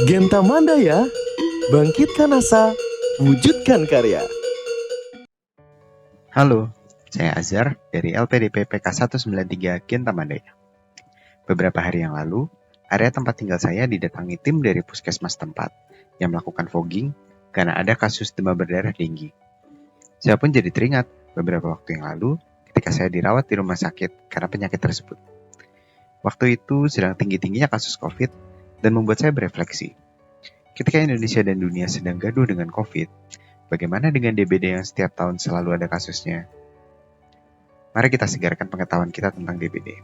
Genta Mandaya, bangkitkan asa, wujudkan karya. Halo, saya Azhar dari LPDP PK 193 Genta Mandaya. Beberapa hari yang lalu, area tempat tinggal saya didatangi tim dari puskesmas tempat yang melakukan fogging karena ada kasus demam berdarah tinggi. Saya pun jadi teringat beberapa waktu yang lalu ketika saya dirawat di rumah sakit karena penyakit tersebut. Waktu itu sedang tinggi-tingginya kasus COVID dan membuat saya berefleksi. Ketika Indonesia dan dunia sedang gaduh dengan COVID, bagaimana dengan DBD yang setiap tahun selalu ada kasusnya? Mari kita segarkan pengetahuan kita tentang DBD.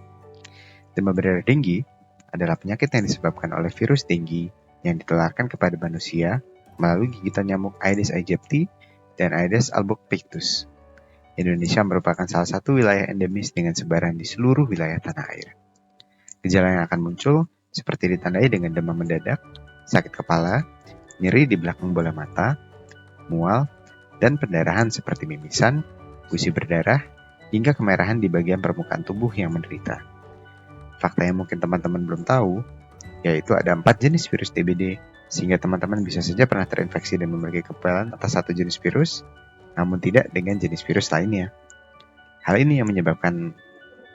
Demam berdarah denggi adalah penyakit yang disebabkan oleh virus denggi yang ditularkan kepada manusia melalui gigitan nyamuk Aedes aegypti dan Aedes albopictus. Indonesia merupakan salah satu wilayah endemis dengan sebaran di seluruh wilayah tanah air. Gejala yang akan muncul seperti ditandai dengan demam mendadak, sakit kepala, nyeri di belakang bola mata, mual, dan pendarahan seperti mimisan, gusi berdarah, hingga kemerahan di bagian permukaan tubuh yang menderita. Fakta yang mungkin teman-teman belum tahu, yaitu ada 4 jenis virus DBD, sehingga teman-teman bisa saja pernah terinfeksi dan memiliki kekebalan atas satu jenis virus, namun tidak dengan jenis virus lainnya. Hal ini yang menyebabkan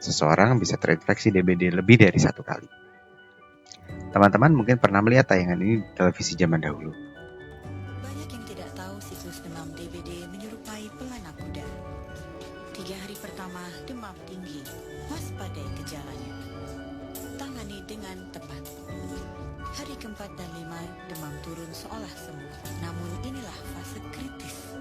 seseorang bisa terinfeksi DBD lebih dari satu kali. Teman-teman mungkin pernah melihat tayangan ini di televisi zaman dahulu. Banyak yang tidak tahu siklus demam DBD menyerupai pelana kuda. 3 hari pertama demam tinggi, waspadai gejalanya. Tangani dengan tepat. Hari keempat dan 5 demam turun seolah sembuh. Namun inilah fase kritis.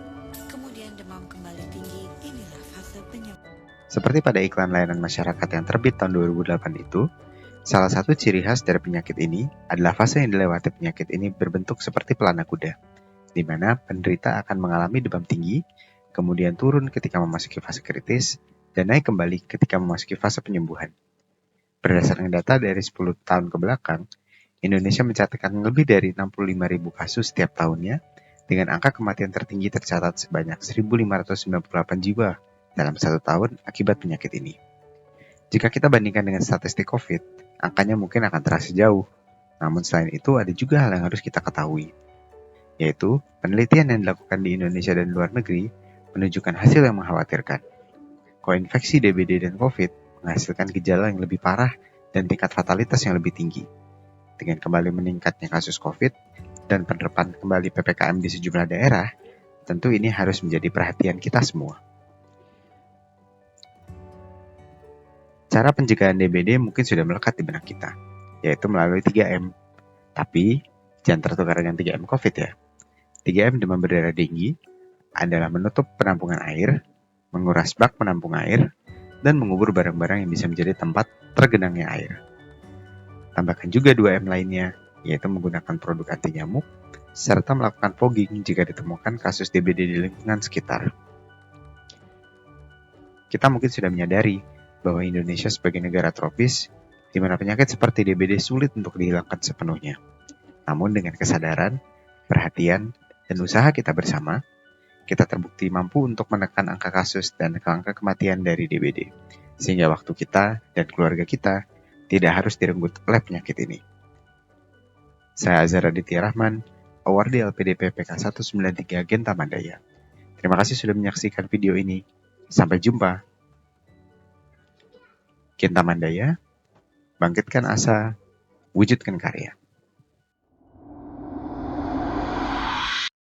Kemudian demam kembali tinggi, inilah fase penyembuhan. Seperti pada iklan layanan masyarakat yang terbit tahun 2008 itu, salah satu ciri khas dari penyakit ini adalah fase yang dilewati penyakit ini berbentuk seperti pelana kuda, di mana penderita akan mengalami demam tinggi, kemudian turun ketika memasuki fase kritis, dan naik kembali ketika memasuki fase penyembuhan. Berdasarkan data dari 10 tahun ke belakang, Indonesia mencatatkan lebih dari 65.000 kasus setiap tahunnya, dengan angka kematian tertinggi tercatat sebanyak 1.598 jiwa dalam 1 tahun akibat penyakit ini. Jika kita bandingkan dengan statistik COVID, angkanya mungkin akan terasa jauh. Namun selain itu ada juga hal yang harus kita ketahui, yaitu penelitian yang dilakukan di Indonesia dan luar negeri menunjukkan hasil yang mengkhawatirkan. Koinfeksi DBD dan COVID menghasilkan gejala yang lebih parah dan tingkat fatalitas yang lebih tinggi. Dengan kembali meningkatnya kasus COVID dan penerapan kembali PPKM di sejumlah daerah, tentu ini harus menjadi perhatian kita semua. Cara pencegahan DBD mungkin sudah melekat di benak kita, yaitu melalui 3M. Tapi, jangan tertukar dengan 3M COVID ya. 3M demam berdarah denggi adalah menutup penampungan air, menguras bak penampung air, dan mengubur barang-barang yang bisa menjadi tempat tergenangnya air. Tambahkan juga 2M lainnya, yaitu menggunakan produk anti nyamuk, serta melakukan fogging jika ditemukan kasus DBD di lingkungan sekitar. Kita mungkin sudah menyadari bahwa Indonesia sebagai negara tropis, di mana penyakit seperti DBD sulit untuk dihilangkan sepenuhnya. Namun dengan kesadaran, perhatian, dan usaha kita bersama, kita terbukti mampu untuk menekan angka kasus dan angka kematian dari DBD, sehingga waktu kita dan keluarga kita tidak harus direnggut oleh penyakit ini. Saya Azhar Aditya Rahman, Awardee LPDP PK 193 Genta Mandaya. Terima kasih sudah menyaksikan video ini. Sampai jumpa. Genta Mandaya, bangkitkan asa, wujudkan karya.